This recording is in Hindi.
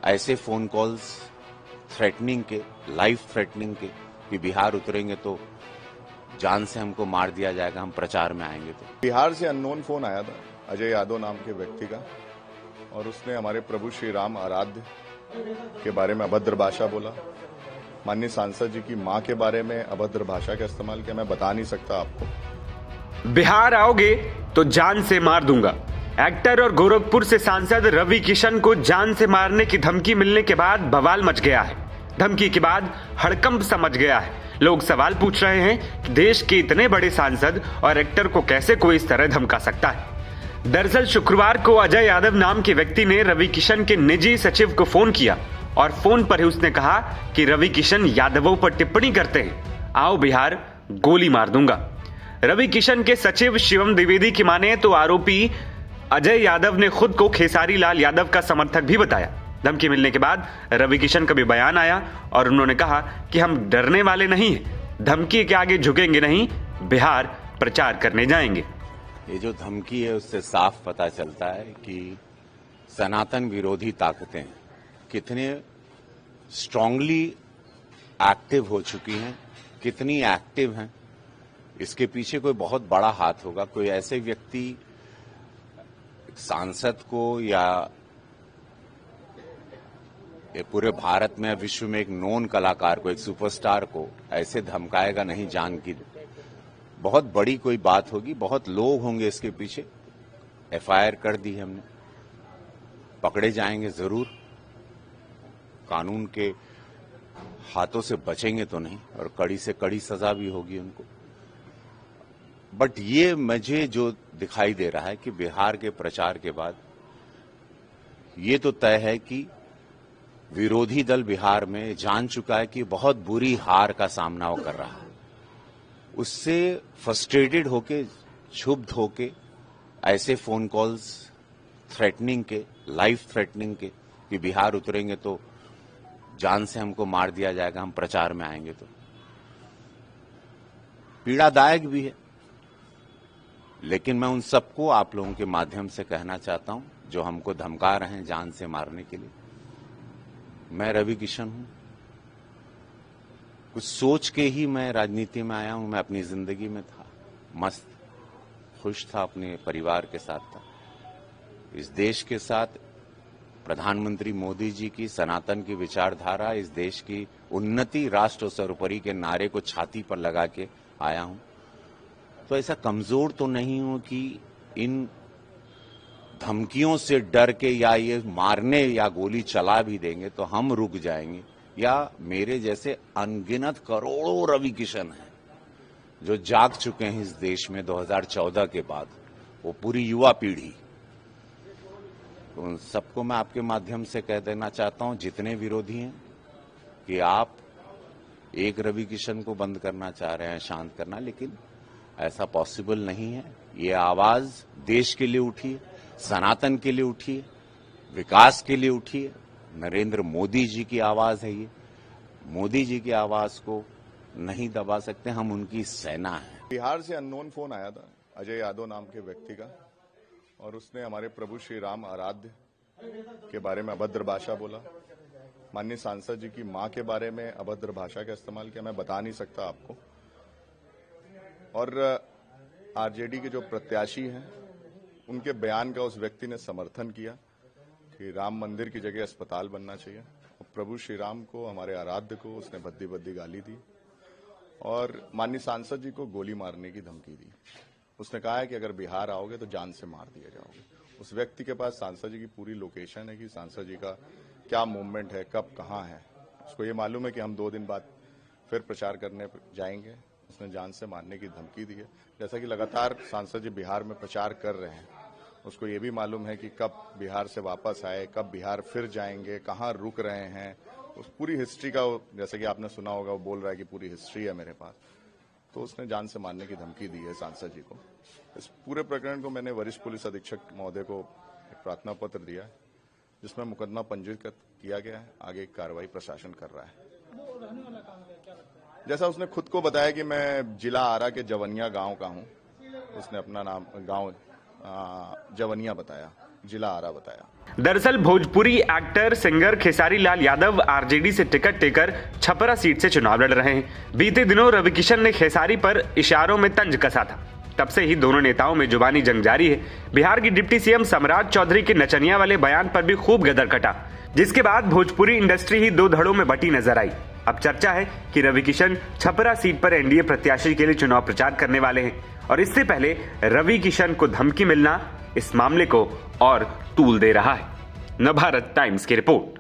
ऐसे फोन कॉल्स थ्रेटनिंग के, लाइफ थ्रेटनिंग के कि बिहार उतरेंगे तो जान से हमको मार दिया जाएगा, हम प्रचार में आएंगे तो। बिहार से अननोन फोन आया था अजय यादव नाम के व्यक्ति का, और उसने हमारे प्रभु श्री राम आराध्य के बारे में अभद्र भाषा बोला। माननीय सांसद जी की मां के बारे में अभद्र भाषा का इस्तेमाल किया। मैं बता नहीं सकता आपको। बिहार आओगे तो जान से मार दूंगा। एक्टर और गोरखपुर से सांसद रवि किशन को जान से मारने की धमकी मिलने के बाद बवाल मच गया है। धमकी के बाद हड़कंप सा मच गया है। लोग सवाल पूछ रहे हैं कि देश के इतने बड़े सांसद और एक्टर को कैसे कोई इस तरह धमका सकता है। दरअसल शुक्रवार को अजय यादव नाम के व्यक्ति ने रवि किशन के निजी सचिव को फोन किया और फोन पर ही उसने कहा कि रवि किशन यादवों पर टिप्पणी करते हैं, आओ बिहार गोली मार दूंगा। रवि किशन के सचिव शिवम द्विवेदी की माने तो आरोपी अजय यादव ने खुद को खेसारी लाल यादव का समर्थक भी बताया। धमकी मिलने के बाद रवि किशन का भी बयान आया और उन्होंने कहा कि हम डरने वाले नहीं हैं, धमकी के आगे झुकेंगे नहीं, बिहार प्रचार करने जाएंगे। ये जो धमकी है उससे साफ पता चलता है कि सनातन विरोधी ताकतें कितने स्ट्रांगली एक्टिव हो चुकी हैं, कितनी एक्टिव हैं। इसके पीछे कोई बहुत बड़ा हाथ होगा। कोई ऐसे व्यक्ति सांसद को या ये पूरे भारत में विश्व में एक नोन कलाकार को, एक सुपरस्टार को ऐसे धमकाएगा नहीं। जान की बहुत बड़ी कोई बात होगी, बहुत लोग होंगे इसके पीछे। एफआईआर कर दी है हमने, पकड़े जाएंगे जरूर, कानून के हाथों से बचेंगे तो नहीं, और कड़ी से कड़ी सजा भी होगी उनको। बट ये मुझे जो दिखाई दे रहा है कि बिहार के प्रचार के बाद ये तो तय है कि विरोधी दल बिहार में जान चुका है कि बहुत बुरी हार का सामना वो कर रहा है। उससे फ्रस्ट्रेटेड होके, क्षुब्ध होके ऐसे फोन कॉल्स थ्रेटनिंग के, लाइफ थ्रेटनिंग के कि बिहार उतरेंगे तो जान से हमको मार दिया जाएगा, हम प्रचार में आएंगे तो, पीड़ादायक भी है। लेकिन मैं उन सबको आप लोगों के माध्यम से कहना चाहता हूं जो हमको धमका रहे हैं जान से मारने के लिए, मैं रवि किशन हूं। कुछ सोच के ही मैं राजनीति में आया हूं। मैं अपनी जिंदगी में था, मस्त खुश था, अपने परिवार के साथ था। इस देश के साथ प्रधानमंत्री मोदी जी की सनातन की विचारधारा, इस देश की उन्नति, राष्ट्र सर्वोपरि के नारे को छाती पर लगा के आया हूं। तो ऐसा कमजोर तो नहीं हूं कि इन धमकियों से डर के या ये मारने या गोली चला भी देंगे तो हम रुक जाएंगे, या मेरे जैसे अनगिनत करोड़ों रवि किशन हैं जो जाग चुके हैं इस देश में 2014 के बाद, वो पूरी युवा पीढ़ी। तो उन सबको मैं आपके माध्यम से कह देना चाहता हूं, जितने विरोधी हैं, कि आप एक रवि किशन को बंद करना चाह रहे हैं, शांत करना, लेकिन ऐसा पॉसिबल नहीं है। ये आवाज देश के लिए उठी है, सनातन के लिए उठी है, विकास के लिए उठी है। नरेंद्र मोदी जी की आवाज है ये। मोदी जी की आवाज को नहीं दबा सकते, हम उनकी सेना है। बिहार से अननोन फोन आया था अजय यादव नाम के व्यक्ति का, और उसने हमारे प्रभु श्री राम आराध्य के बारे में अभद्र भाषा बोला। माननीय सांसद जी की मां के बारे में अभद्र भाषा का इस्तेमाल किया। मैं बता नहीं सकता आपको। और आरजेडी के जो प्रत्याशी हैं उनके बयान का उस व्यक्ति ने समर्थन किया कि राम मंदिर की जगह अस्पताल बनना चाहिए। और प्रभु श्री राम को, हमारे आराध्य को उसने भद्दी भद्दी गाली दी और माननीय सांसद जी को गोली मारने की धमकी दी। उसने कहा है कि अगर बिहार आओगे तो जान से मार दिए जाओगे। उस व्यक्ति के पास सांसद जी की पूरी लोकेशन है कि सांसद जी का क्या मूवमेंट है, कब कहाँ है। उसको ये मालूम है कि हम 2 दिन बाद फिर प्रचार करने जाएंगे। उसने जान से मारने की धमकी दी है। जैसा कि लगातार सांसद जी बिहार में प्रचार कर रहे हैं, उसको ये भी मालूम है कि कब बिहार से वापस आए, कब बिहार फिर जाएंगे, कहाँ रुक रहे हैं। उस पूरी हिस्ट्री का, जैसे कि आपने सुना होगा, वो बोल रहा है कि पूरी हिस्ट्री है मेरे पास। तो उसने जान से मारने की धमकी दी है सांसद जी को। इस पूरे प्रकरण को मैंने वरिष्ठ पुलिस अधीक्षक महोदय को एक प्रार्थना पत्र दिया है, जिसमें मुकदमा पंजीकृत किया गया है। आगे कार्रवाई प्रशासन कर रहा है। जैसा उसने खुद को बताया कि मैं जिला आरा के जवनिया गांव का हूं। उसने अपना नाम, गांव जवनिया बताया। जिला आरा बताया। दरअसल Bhojpuri actor singer Khesari Lal Yadav RJD से टिकट लेकर छपरा सीट से चुनाव लड़ रहे हैं। बीते दिनों रवि किशन ने खेसारी पर इशारों में तंज कसा था। तब से ही दोनों नेताओं में जुबानी जंग जारी है। बिहार की डिप्टी सीएम सम्राट चौधरी के नचनिया वाले बयान पर भी खूब गदर कटा, जिसके बाद भोजपुरी इंडस्ट्री ही दो धड़ों में बटी नजर आई। अब चर्चा है कि रवि किशन छपरा सीट पर एनडीए प्रत्याशी के लिए चुनाव प्रचार करने वाले हैं और इससे पहले रवि किशन को धमकी मिलना इस मामले को और तूल दे रहा है। नवभारत टाइम्स की रिपोर्ट।